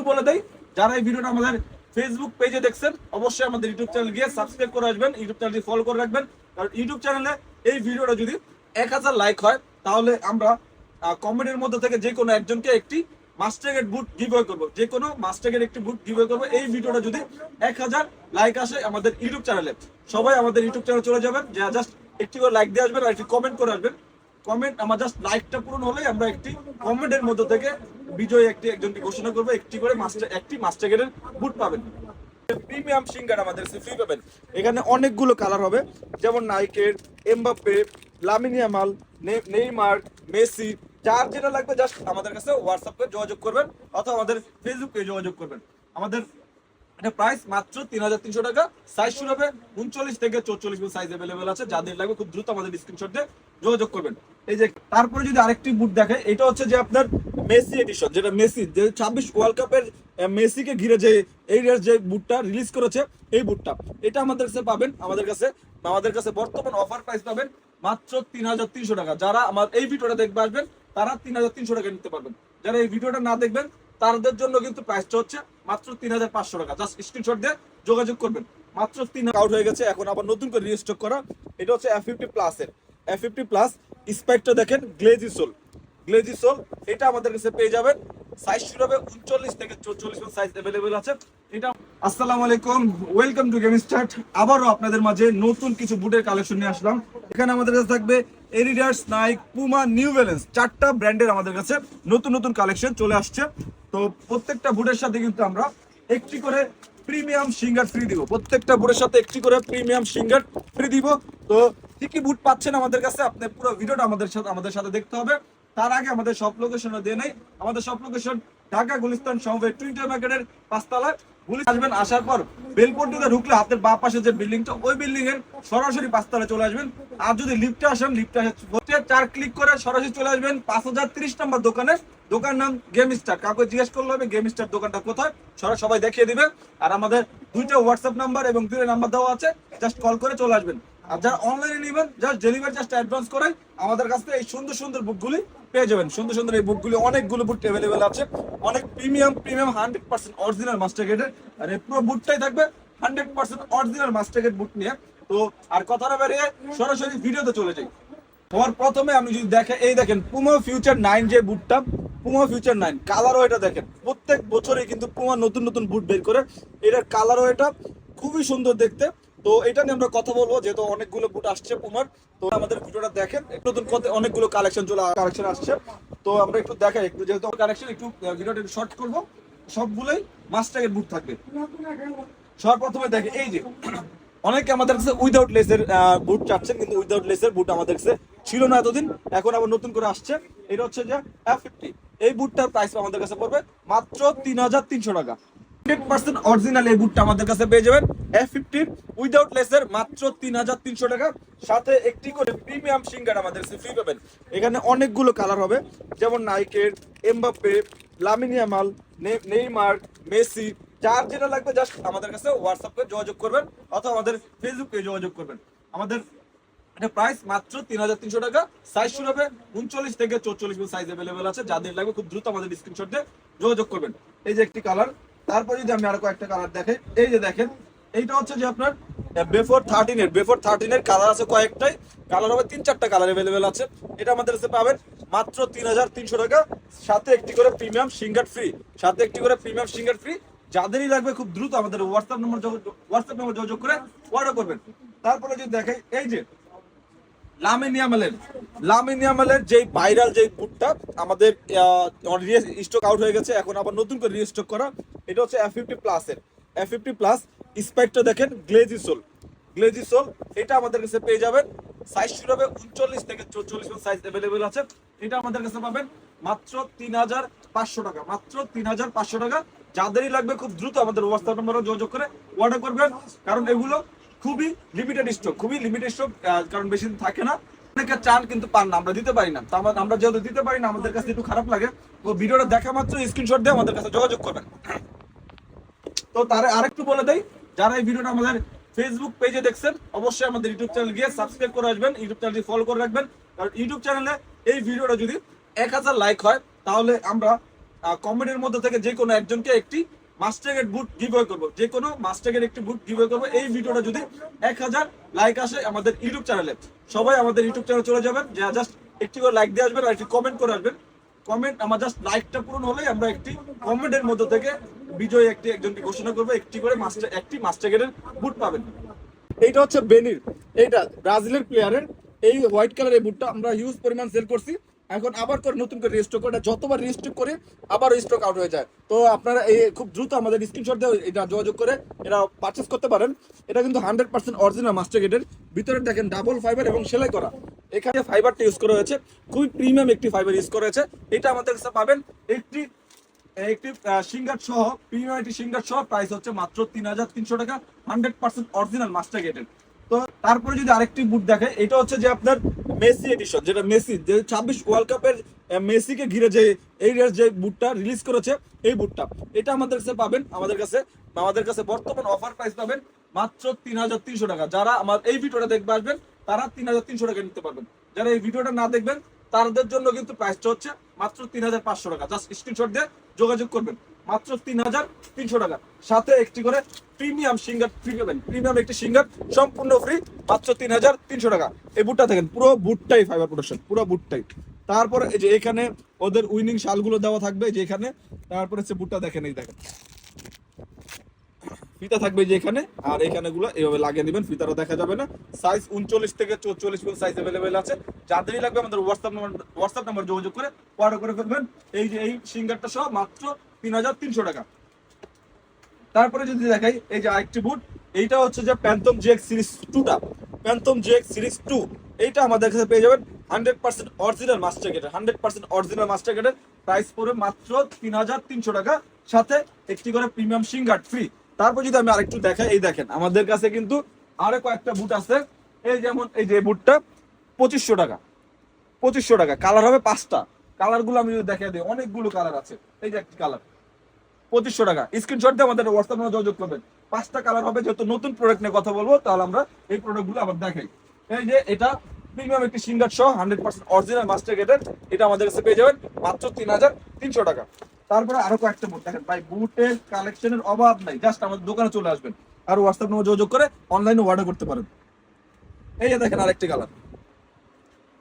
বলে দেই, যারা এই ভিডিওটা আমাদের ফেসবুক পেজে দেখছেন অবশ্যই আমাদের ইউটিউব চ্যানেল গিয়ে সাবস্ক্রাইব করে আসবেন, ইউটিউব চ্যানেলটি ফলো করে রাখবেন। কারণ ইউটিউব চ্যানেলে এই ভিডিওটা যদি 1000 লাইক হয় তাহলে আমরা কমেন্টের মধ্যে থেকে যে কোনো একজনকে একটি মাস্টারগেট বুট গিভওয়ে করব, যে কোনো মাস্টারগেট একটি বুট গিভওয়ে করব। এই ভিডিওটা যদি 1000 লাইক আসে আমাদের ইউটিউব চ্যানেলে, সবাই আমাদের ইউটিউব চ্যানেলে চলে যাবেন, যে জাস্ট একটি করে লাইক দিয়ে আসবেন আর একটি কমেন্ট করে আসবেন। কমেন্ট আমার জাস্ট লাইকটা পূরণ হলেই আমরা একটি কমেন্টের মধ্যে থেকে বিজয়ী একজনকে ঘোষণা করবো, একটি করে মাস্টারগেটের বুট পাবেন। প্রিমিয়াম সিঙ্গার আমাদের ফ্রি পাবেন। এখানে অনেকগুলো কালার হবে, যেমন নাইকের, Mbappe, Lamine Yamal, Neymar, Messi, যার যেটা লাগবে জাস্ট আমাদের কাছে হোয়াটসঅ্যাপে যোগাযোগ করবেন অথবা আমাদের ফেসবুকে যোগাযোগ করবেন। আমাদের এটা প্রাইস মাত্র 3300 টাকা। সাইজ শুরু হবে 39 থেকে 44 সাইজ अवेलेबल আছে, যাদের লাগবে খুব দ্রুত আমাদের স্ক্রিনশট দিয়ে যোগাযোগ করবেন। এই যে তারপরে যদি আরেকটি বুট দেখে, এটা হচ্ছে যে আপনার মেসি এডিশন, যেটা মেসি যে 26 ওয়ার্ল্ড কাপের মেসিকে ঘিরে যে এই যে বুটটা রিলিজ করেছে, এই বুটটা এটা আমাদের কাছে পাবেন। আমাদের কাছে বর্তমান অফার প্রাইস পাবেন মাত্র 3300 টাকা। যারা আমার এই ভিডিওটা দেখবে আসবেন তারা 3300 টাকা নিতে পারবেন। যারা এই ভিডিওটা না দেখবেন তাদের জন্য কিন্তু প্রাইসটা হচ্ছে মাত্র 3500 টাকা। জাস্ট স্ক্রিনশট দিয়ে যোগাযোগ করবেন। মাত্র 3 আউট হয়ে গেছে, এখন আবার নতুন করে রিস্টক করা। এটা হচ্ছে F50 প্লাস এর F50 প্লাস স্পাইকটা দেখেন, গ্লেজি সোল এটা আমাদের কাছে পেয়ে যাবেন। সাইজ শুরু হবে 39 থেকে 44 সাইজ अवेलेबल আছে এটা। আসসালামু আলাইকুম, ওয়েলকাম টু গেম স্টার্ট। আবারও আপনাদের মাঝে নতুন কিছু বুটের কালেকশন নিয়ে আসলাম। এখানে আমাদের কাছে থাকবে Adidas, Nike, Puma, New Balance, 4টা ব্র্যান্ডের আমাদের কাছে নতুন কালেকশন চলে আসছে। তো প্রত্যেকটা বুটের সাথে কিন্তু আমরা একটি করে প্রিমিয়াম সিঙ্গার ফ্রি দিব। প্রত্যেকটা বুটের সাথে একটি করে প্রিমিয়াম সিঙ্গার ফ্রি দিব। তো কি কি বুট পাচ্ছেন আমাদের কাছে, আপনি পুরো ভিডিওটা আমাদের সাথে দেখতে হবে। তার আগে আমাদের সব লোকেশনও দিয়ে নেই। আমাদের সব লোকেশন ঢাকা গুলিস্তান সমবায় টুইটার মার্কেটের 5 তলায়। আসবেন, আসার পর বেলপট্টিতে ঢুকলে হাতের বাঁ পাশে যে বিল্ডিংটা, ওই বিল্ডিং এর সরাসরি 5 তলায় চলে আসবেন। আর যদি লিফটে আসেন, লিফটে 4 ক্লিক করে সরাসরি চলে আসবেন 5030 নম্বর দোকানে। দোকান নাম গেম স্টার। কাউকে জিজ্ঞেস করলে হবে গেম স্টার দোকানটা কোথায়, সবাই দেখিয়ে দিবে। আর আমাদের 2টা হোয়াটসঅ্যাপ নাম্বার এবং 2টা নাম্বার দেওয়া আছে, জাস্ট কল করে চলে আসবেন। আর যারা অনলাইনে নেবেন জাস্ট ডেলিভারি জাস্ট অ্যাডভান্স করে আমাদের কাছ থেকে এই সুন্দর বুকগুলি পেয়ে যাবেন। সুন্দর এই বুকগুলি, অনেকগুলো বুট अवेलेबल আছে, অনেক প্রিমিয়াম 100% অরিজিনাল মাস্টারগেটের। আর এই পুরো বুটটাই থাকবে 100% অরিজিনাল মাস্টারগেট বুট নিয়ে। তো আর কথাটা বেরিয়ে সরাসরি ভিডিওতে চলে যাই। তোমার প্রথমে আমি যদি দেখে, এই দেখেন পুমা ফিউচার 9 যে বুটটা, পুমা ফিউচার 9 কালারও এটা দেখেন। প্রত্যেক বছরই কিন্তু পুমা নতুন বুট বের করে, এটার কালারও এটা খুবই সুন্দর দেখতে। তো এটা নিয়ে আমরা কথা বলবো, যেহেতু অনেকগুলো বুট আসছে পুমার। তো আমাদের ভিডিওটা দেখেন, নতুন অনেকগুলো কালেকশন আসছে। তো আমরা একটু দেখাই, একটু যেহেতু কালেকশন একটু ভিডিওটা একটু শর্ট করবো। সবগুলোই মাস্টারগেট বুট থাকবে। সর্বপ্রথমে দেখে, এই যে অনেকে আমাদের কাছে উইদাউট লেসের বুট চাচ্ছেন, কিন্তু উইদাউট লেসের বুট আমাদের কাছে ছিল না এতদিন, এখন আবার নতুন করে আসছে। এটা হচ্ছে যে F50। এই বুটটার প্রাইস আমাদের কাছে পড়বে মাত্র 3300 টাকা। 100% অরিজিনাল এই বুটটা আমাদের কাছে পেয়ে যাবেন F50 উইদাউট লেসের মাত্র 3300 টাকা। সাথে একটি করে প্রিমিয়াম সিঙ্গার আমাদের কাছে ফ্রি পাবেন। এখানে অনেকগুলো কালার হবে, যেমন নাইকের, Mbappe, Lamine Yamal, Neymar, Messi, যার যেটা লাগবে জাস্ট আমাদের কাছে হোয়াটসঅ্যাপে যোগাযোগ করবেন অথবা আমাদের ফেসবুকে যোগাযোগ করবেন। আমাদের এটা প্রাইস মাত্র 3300 টাকা। সাইজ শুরু হবে 39 থেকে 44 সাইজ अवेलेबल আছে, যাদের লাগবে খুব দ্রুত আমাদের স্ক্রিনশট দিয়ে যোগাযোগ করবেন। এই যে একটি কালার। তারপর যদি আমি আরো কয়েকটা কালার দেখাই, এই যে দেখেন, এইটা হচ্ছে যে আপনার বেফোর 13 এর কালার আছে কয়েকটাই, কালার হবে 3-4টা কালার अवेलेबल আছে। এটা আমাদের কাছে পাবেন মাত্র 3300 টাকা। সাথে একটি করে প্রিমিয়াম সিঙ্গার ফ্রি। যাদেরই লাগবে খুব দ্রুত আমাদের হোয়াটসঅ্যাপ নাম্বার যোগাযোগ করে অর্ডার করবেন। তারপরে যদি দেখাই, এই যে লামিন ইয়ামালের যে ভাইরাল যে বুটটা আমাদের স্টক আউট হয়ে গেছে, এখন আবার নতুন করে রিস্টক করা। এটা হচ্ছে F50 প্লাস এর F50 প্লাস স্পাইকটা দেখেন, গ্লেজি সোল এটা আমাদের কাছে পেয়ে যাবেন। সাইজ শুরু হবে 39 থেকে 44 সাইজ अवेलेबल আছে। এটা আমাদের কাছে পাবেন মাত্র 3500 টাকা। মাত্র 3500 টাকা। যাদেরই লাগবে খুব দ্রুত আমাদের হোয়াটসঅ্যাপ নম্বরে যোগাযোগ করে অর্ডার করবেন, কারণ এগুলো খুবই লিমিটেড স্টক, কারণ বেশি দিন থাকে না। অনেকে চান কিন্তু পান না, আমরা দিতে পারি না। তো আমরা যেহেতু দিতে পারি না, আমাদের কাছে একটু খারাপ লাগে। তো ভিডিওটা দেখা মাত্র স্ক্রিনশট দিয়ে আমাদের কাছে যোগাযোগ করবেন। তো তার আরেকটু বলে দেই, যারা এই ভিডিওটা আমাদের ফেসবুক পেজে দেখছেন অবশ্যই আমাদের ইউটিউব চ্যানেল গিয়ে সাবস্ক্রাইব করে আসবেন, ইউটিউব চ্যানেলটি ফলো করে রাখবেন। কারণ ইউটিউব চ্যানেলে এই ভিডিওটা যদি 1000 লাইক হয় তাহলে আমরা কমেন্টের মধ্যে থেকে যে কোনো একজনকে একটি মাস্টারগেট বুট গিভওয়ে করবো, যে কোনো মাস্টারগেট একটি বুট গিভওয়ে করবো। এই ভিডিওটা যদি 1000 লাইক আসে আমাদের ইউটিউব চ্যানেলে, সবাই আমাদের ইউটিউব চ্যানেলে চলে যাবেন, যে জাস্ট একটি করে লাইক দিয়ে আসবেন আর একটি কমেন্ট করে আসবেন। কমেন্ট আমার জাস্ট লাইকটা পূরণ হলেই আমরা একটি কমেন্টের মধ্যে থেকে বিজয়ী একজনকে ঘোষণা করবো, একটি করে একটি মাস্টারগেটের বুট পাবেন। এইটা হচ্ছে বেনির, এইটা ব্রাজিলের প্লেয়ারের এই হোয়াইট কালার এই বুটটা আমরা হিউজ পরিমাণ সেল করছি। এখন আবার করে নতুন করে রিস্টক করে, যতবার রিস্টক করি আবার স্টক আউট হয়ে যায়। তো আপনারা এই খুব দ্রুত আমাদের স্ক্রিনশট দিয়ে এটা যোগাযোগ করে এটা পারচেস করতে পারেন। এটা কিন্তু 100% অরিজিনাল মাস্টারগেটের, ভিতরে দেখেন ডাবল ফাইবার এবং সেলাই করা। এখানে ফাইবারটা ইউজ করা হয়েছে, খুবই প্রিমিয়াম একটি ফাইবার ইউজ করা হয়েছে। এটা আমাদের কাছে পাবেন একটি সিঙ্গার সহ, প্রিমিয়াম একটি সিঙ্গার সহ, প্রাইস হচ্ছে মাত্র 3300 টাকা, 100% অরিজিনাল মাস্টারগেটের। তো তারপরে যদি আরেকটি বুট দেখে, এটা হচ্ছে যে আপনার মেসি এডিশন, যেটা মেসি যে 26 ওয়ার্ল্ড কাপের মেসিকে ঘিরে যে এই যে বুটটা রিলিজ করেছে, এই বুটটা এটা আমাদের কাছে পাবেন, আমাদের কাছে বর্তমান অফার প্রাইস পাবেন মাত্র 3300 টাকা। যারা আমার এই ভিডিওটা দেখবে আসবেন তারা 3300 টাকা নিতে পারবেন। যারা এই ভিডিওটা না দেখবেন তাদের জন্য কিন্তু প্রাইসটা হচ্ছে মাত্র 3500 টাকা। জাস্ট স্ক্রিনশট দিয়ে যোগাযোগ করবেন, মাত্র 3300 টাকা, সাথে একটি করে প্রিমিয়াম সিঙ্গার ফ্রি পাবেন। প্রিমিয়াম একটি সিঙ্গার সম্পূর্ণ ফ্রি, মাত্র 3300 টাকা। এই বুটটা দেখেন, পুরো বুটটাই ফাইবার প্রোটেকশন, পুরো বুটটাই। তারপরে এই যে এখানে ওদের উইনিং শালগুলো দেওয়া থাকবে যে এখানে। তারপরে হচ্ছে বুটটা দেখেন, এই দেখেন ফিতা থাকবে যে এখানে, আর এখানে গুলো এইভাবে লাগিয়ে নেবেন, ফিতাটা দেখা যাবে না। সাইজ 39 থেকে 44 পর্যন্ত সাইজ अवेलेबल আছে। যাদেরই লাগবে আমাদের হোয়াটসঅ্যাপ নাম্বার যোগাযোগ করে অর্ডার করে ফেলবেন। এই যে এই সিঙ্গারটা সহ মাত্র 3300 টাকা। তারপরে যদি দেখাই এই যে আরেকটি বুট, এইটা হচ্ছে যে প্যান্থম জিএক্স সিরিজ 2টা, প্যান্থম জিএক্স সিরিজ 2, এইটা আমাদের কাছে পেয়ে যাবেন 100% অরিজিনাল মাস্টারগেটের, 100% অরিজিনাল মাস্টারগেটের। প্রাইস পড়বে মাত্র 3300 টাকা, সাথে একটি করে প্রিমিয়াম সিঙ্গার ফ্রি। তারপর যদি আমি আরেকটু দেখাই, এই দেখেন আমাদের কাছে কিন্তু আরো কয়েকটা বুট আছে। এই যেমন এই যে বুটটা 2500 টাকা, 2500 টাকা, কালার হবে 5টা। কালার গুলো আমি যদি দেখাই দিই, অনেকগুলো কালার আছে। এই যে একটি কালার 2500 টাকা, স্ক্রিনশট দিয়ে আমাদের হোয়াটসঅ্যাপ নাম্বারে যোগাযোগ করবেন। 5টা কালার হবে, যেহেতু নতুন প্রোডাক্ট নিয়ে কথা বলবো তাহলে আমরা এই প্রোডাক্ট গুলো আবার দেখাই। এই যে এটা প্রিমিয়াম একটি সিঙ্গার সহ 100% অরিজিনাল মাস্টারগেটের, এটা আমাদের কাছে পেয়ে যাবেন মাত্র 3300 টাকা। তারপরে আরো কয়েকটা বুট দেখেন ভাই, বুটের কালেকশনের অভাব নাই, জাস্ট আমাদের দোকানে চলে আসবেন আর হোয়াটসঅ্যাপ নাম্বারে যোগাযোগ করে অনলাইনে অর্ডার করতে পারেন। এই যে দেখেন আরেকটি কালার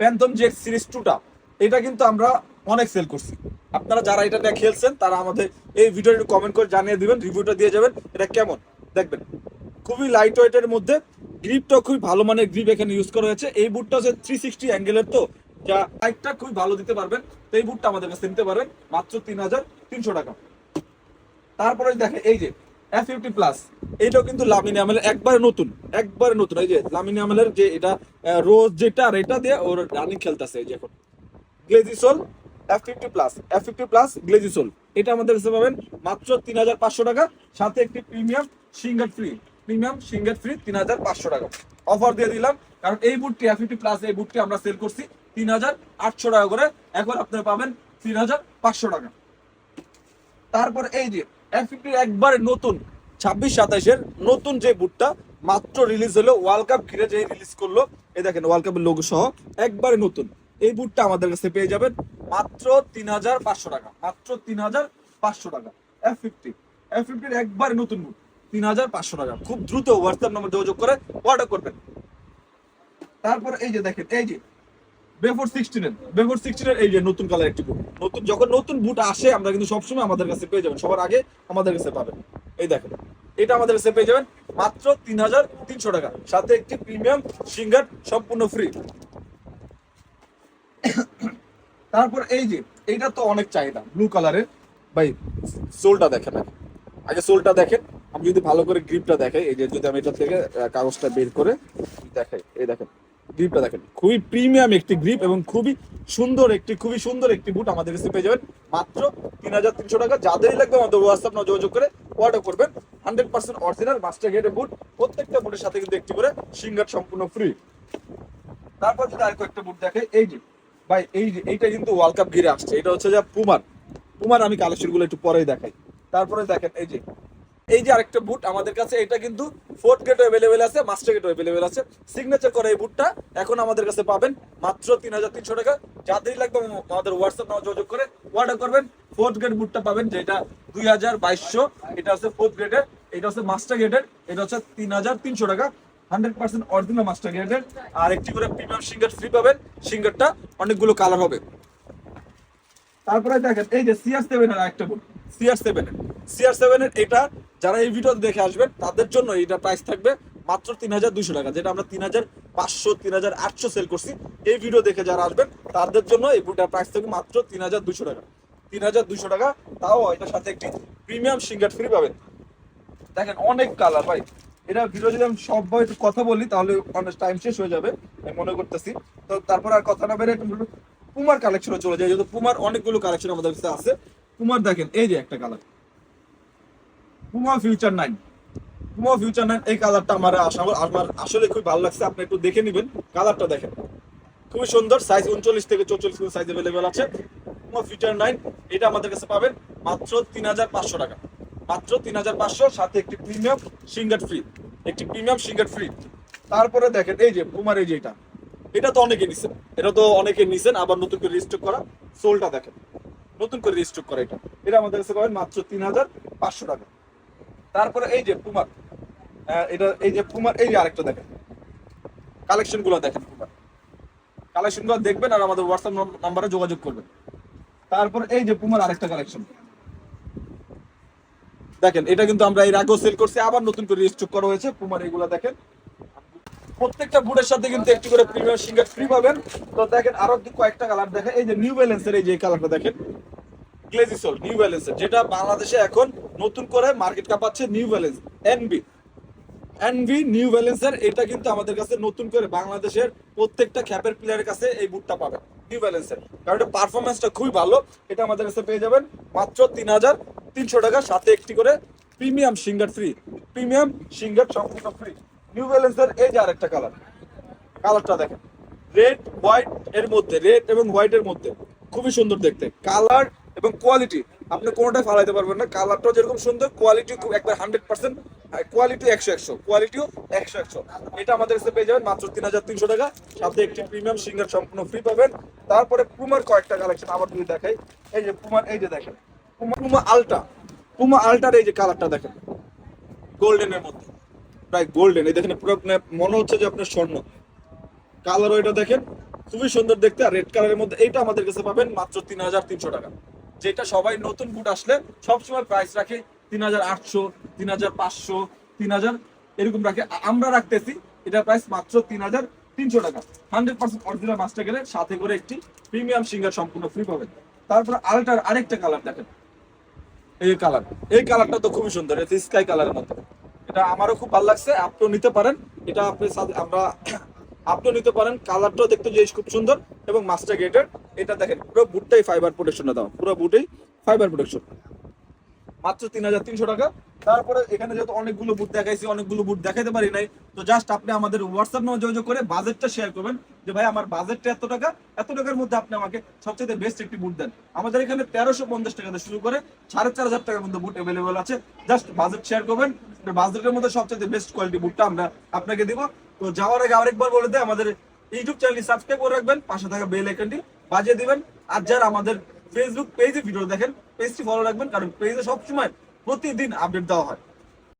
প্যান্থম জিএক্স সিরিজ 2টা, এটা কিন্তু আমরা অনেক সেল করছি। আপনারা যারা এটা নিয়ে খেলছেন তারা আমাদের এই ভিডিওটি কমেন্ট করে জানিয়ে দিবেন, রিভিউটা দিয়ে যাবেন এটা কেমন। দেখবেন খুবই লাইট ওয়েটের মধ্যে, গ্রিপটাও খুবই ভালো মানের গ্রিপ এখানে ইউজ করা হয়েছে। এই বুটটা হচ্ছে 360 অ্যাঙ্গেলের, তো যা লাইটটা খুবই ভালো দিতে পারবেন। তো এই বুটটা আমাদের কাছে নিতে পারেন মাত্র 3300 টাকা। তারপরে দেখেন এই যে F50 প্লাস, এইটাও কিন্তু লামিনে আমেলের একবারে নতুন, একবারে নতুন। এই যে লামিনে আমেলের যে এটা রোজ যেটা, আর এটা দিয়ে ওর রানিং খেলতেছে এই যে এখন গ্লেজিসোল F50 প্লাস, F50 প্লাস গ্লেজিসোল, এটা আমাদের কাছে পাবেন মাত্র 3500 টাকা, সাথে একটি premium singer free, premium singer free 3500 টাকা অফার দিয়ে দিলাম। কারণ এই বুটটি F50 প্লাস, এই বুটটি আমরা সেল করছি 3800 টাকা করে, এখন আপনারা পাবেন 3500 টাকা। তারপর এই যে F50 একবারে নতুন 26-27 এর নতুন যে বুটটা মাত্র রিলিজ হলো, ওয়ার্ল্ড কাপ ঘিরে যে রিলিজ করলো, এই দেখেন ওয়ার্ল্ড কাপের লোগো সহ একবারে নতুন। এই বুটটা আমাদের কাছে পেয়ে যাবেন মাত্র 3500 টাকা, মাত্র 3500 টাকা। F50 এর একবারে নতুন বুট 3500 টাকা। খুব দ্রুত হোয়াটসঅ্যাপ নাম্বার যোগাযোগ করে অর্ডার করবেন। তারপর এই যে দেখেন এই যে বেফোর 16 এর এই যে নতুন কালার একটি বুট, নতুন যখন নতুন বুট আসে আমরা কিন্তু সবসময় আমাদের কাছে পেয়ে যাবেন, সবার আগে আমাদের কাছে পাবেন। এই দেখেন এটা আমাদের কাছে পেয়ে যাবেন মাত্র 3300 টাকা, সাথে একটি প্রিমিয়াম সিঙ্গার সম্পূর্ণ ফ্রি। তারপর এই যে এইটা তো অনেক চাহিদা, ব্লু কালারের ভাই, সোলটা দেখেন আগে, সোলটা দেখেন। আমি যদি ভালো করে গ্রিপটা দেখাই, এই যে যদি আমি এটা থেকে কাগজটা বের করে দেখাই, এই দেখেন গ্রিপটা দেখেন, খুবই প্রিমিয়াম একটি গ্রিপ এবং খুবই সুন্দর একটি বুট আমাদের কাছে পেয়ে যাবেন মাত্র 3300 টাকা। যাদেরই লাগবে আমাদের হোয়াটসঅ্যাপ না যোগাযোগ করে অর্ডার করবেন। 100% অরিজিনাল মাস্টার গ্রেডের বুট, প্রত্যেকটা বুটের সাথে কিন্তু একটি করে সিঙ্গার সম্পূর্ণ ফ্রি। তারপর যদি আরেকটা একটা বুট দেখে, এই যে ভাই এই যে এইটা কিন্তু ওয়ার্ল্ড কাপ ঘিরে আসছে, এটা হচ্ছে যে পুমার আমি কালেকশন গুলো একটু পরেই দেখাই। তারপরে দেখেন এই যে আরেকটা বুট আমাদের কাছে, এটা কিন্তু 4th গ্রেড अवेलेबल আছে, মাস্টার গ্রেড अवेलेबल আছে। সিগনেচার করা এই বুটটা এখন আমাদের কাছে পাবেন মাত্র 3300 টাকা। যাদেরই লাগবে আমাদের হোয়াটসঅ্যাপ নাম্বার যোগাযোগ করে অর্ডার করবেন। ফোর্থ গ্রেড বুটটা পাবেন, যেটা 2200, এটা হচ্ছে ফোর্থ গ্রেডের, এটা হচ্ছে মাস্টার গ্রেডের, এটা হচ্ছে 3300 টাকা, 100% অরিজিনাল মাস্টার গ্রেডের। আর একটি করে প্রিমিয়াম সিঙ্গার ফ্রি পাবেন, সিঙ্গারটা অনেকগুলো কালার হবে। তারপরে দেখেন এই যে CR7 এর আরেকটা বুট, CR7 এর এটা যারা এই ভিডিও দেখে আসবেন তাদের জন্য এটা প্রাইস থাকবে মাত্র 3200 টাকা, যেটা আমরা 3500 3800 সেল করছি। এই ভিডিও দেখে যারা আসবেন তাদের জন্য এই বুটটার প্রাইস থাকবে মাত্র 3200 টাকা, 3200 টাকা। তাও এটার সাথে একটি প্রিমিয়াম সিঙ্গার ফ্রি পাবেন। দেখেন অনেক কালার ভাই, এটা ভিডিও যদি আমি সবাই একটু কথা বলি তাহলে অনেক টাইম শেষ হয়ে যাবে আমি মনে করতেছি। তো তারপর আর কথা না বেড়ে একটু পুমার কালেকশনে চলে যায়, যেহেতু পুমার অনেকগুলো কালেকশন আমাদের কাছে আছে। পুমার দেখেন এই যে একটা colour, Puma future 9, Puma future 9, এই কালারটা আমার আসলে খুব ভালো লাগছে। আপনি একটু দেখে নেবেন, কালারটা দেখেন খুবই সুন্দর। সাইজ 39 থেকে 44 সাইজ अवेलेबल আছে। পুমা ফিউচার 9 এটা আমাদের কাছে পাবেন মাত্র 3500 টাকা, মাত্র 3500, সাথে একটি প্রিমিয়াম সিঙ্গার ফ্রি, একটি প্রিমিয়াম সিঙ্গার ফ্রি। তারপরে দেখেন এই যে পুমার এই যে এটা তো অনেকে নিছেন, এটা তো অনেকে নিছেন, আবার নতুন করে রিস্টক করা সোলটা দেখেন, নতুন করে রিস্টক করা এটা আমাদের কাছে পাবেন মাত্র 3500 টাকা। তারপরে এই যে পুমার এটা, এই যে পুমার এই যে আরেকটা দেখেন, কালেকশন গুলো দেখেন, পুমার কালেকশন গুলো দেখবেন আর আমাদের হোয়াটসঅ্যাপ নাম্বারে যোগাযোগ করবেন। তারপর এই যে পুমার আরেকটা কালেকশন দেখেন, এটা কিন্তু আমরা এর আগেও সেল করছি, আবার নতুন করে রিস্টক করা হয়েছে। পুমার এগুলা দেখেন, প্রত্যেকটা বুটের সাথে কিন্তু একটি করে প্রিমিয়াম সিঙ্গার ফ্রি পাবেন। তো দেখেন আরো কয়েকটা কালার দেখেন, এই যে নিউ ব্যালেন্সের এই যে কালারটা দেখেন, গ্লেজি সোল নিউ ব্যালেন্সের, যেটা বাংলাদেশে এখন নতুন করে মার্কেট কাঁপাচ্ছে, নিউ ব্যালেন্স এনভি নিউ ব্যালেন্সের। এটা কিন্তু আমাদের কাছে নতুন করে বাংলাদেশের প্রত্যেকটা খ্যাপের প্লেয়ারের কাছে এই বুটটা পাবেন নিউ ব্যালেন্সের, কারণ এটা পারফরমেন্সটা খুবই ভালো। এটা আমাদের কাছে পেয়ে যাবেন মাত্র 3300 টাকা, সাথে একটি করে premium singer free, premium singer সম্পূর্ণ ফ্রি। নিউ ব্যালেন্সের এই যে আরেকটা কালার, কালারটা দেখেন রেড হোয়াইট এর মধ্যে, রেড এবং হোয়াইট এর মধ্যে, খুবই সুন্দর দেখতে কালার এবং কোয়ালিটি, আপনি কোনোটাই ফালাইতে পারবেন না। কালারটাও যেরকম সুন্দর, কোয়ালিটি খুব একবার 100%, কোয়ালিটি 100 কোয়ালিটিও 100। এটা আমাদের কাছে পেয়ে যাবেন মাত্র 3300 টাকা, সাথে একটি প্রিমিয়াম সিঙ্গার সম্পূর্ণ ফ্রি পাবেন। তারপরে পুমার কয়েকটা কালেকশন আবার যদি দেখাই, এই যে পুমার এই যে দেখেন, পুমা আলট্রা, পুমা আলট্রার এই যে কালারটা দেখেন, গোল্ডেনের মধ্যে, প্রায় গোল্ডেন, এই দেখেন পুরো মনে হচ্ছে যে আপনার স্বর্ণ কালার। ওইটা দেখেন খুবই সুন্দর দেখতে, আর রেড কালারের মধ্যে এইটা আমাদের কাছে পাবেন মাত্র 3300 টাকা, যেটা সবাই নতুন বুট আসলে সবসময় প্রাইস রাখে 3800, 3500, 3000 এরকম রাখে। আমরা রাখতেছি এটা প্রাইস মাত্র 3300 টাকা, 100% অরিজিনাল মাস্টার গ্রেডের, সাথে করে একটি প্রিমিয়াম সিঙ্গার সম্পূর্ণ ফ্রি পাবেন। তারপর আলটার আরেকটা কালার দেখেন, এই কালার, এই কালারটা তো খুবই সুন্দর, এটা স্কাই কালারের মতো, এটা আমারও খুব ভালো লাগছে। আপনিও নিতে পারেন, এটা আপনি আমরা আপনিও নিতে পারেন। কালারটাও দেখতে যে খুব সুন্দর এবং মাস্টার গ্রেডের। এটা দেখেন পুরো বুটটাই ফাইবার প্রোটেকশনটা দাও, পুরো বুটেই ফাইবার প্রোটেকশন, মাত্র 3300 টাকা। তারপরে এখানে যেহেতু অনেকগুলো বুট দেখাইছি, অনেকগুলো বুট দেখাইতে পারি নাই, তো জাস্ট আপনি আমাদের হোয়াটসঅ্যাপ নাম্বার যোগাযোগ করে বাজেটটা শেয়ার করবেন, যে ভাই আমার বাজেটটা এত টাকা, এত টাকার মধ্যে আপনি আমাকে সবচেয়ে বেস্ট একটি বুট দেন। আমাদের এখানে 1350 টাকা থেকে শুরু করে 4500 টাকার মধ্যে বুট অ্যাভেলেবল আছে। জাস্ট বাজেট শেয়ার করবেন, বাজেটের মধ্যে সবচেয়ে বেস্ট কোয়ালিটি বুটটা আমরা আপনাকে দিব। তো যাওয়ার আগে আরেকবার বলে দেয়, আমাদের ইউটিউব চ্যানেলটি সাবস্ক্রাইব করে রাখবেন, পাশে থাকা বেল আইকনটি বাজিয়ে দিবেন। আর যারা আমাদের ফেসবুক পেজে ভিডিও দেখেন, পেজটি ফলো রাখবেন, কারণ পেজে সবসময় প্রতিদিন আপডেট দেওয়া হয়।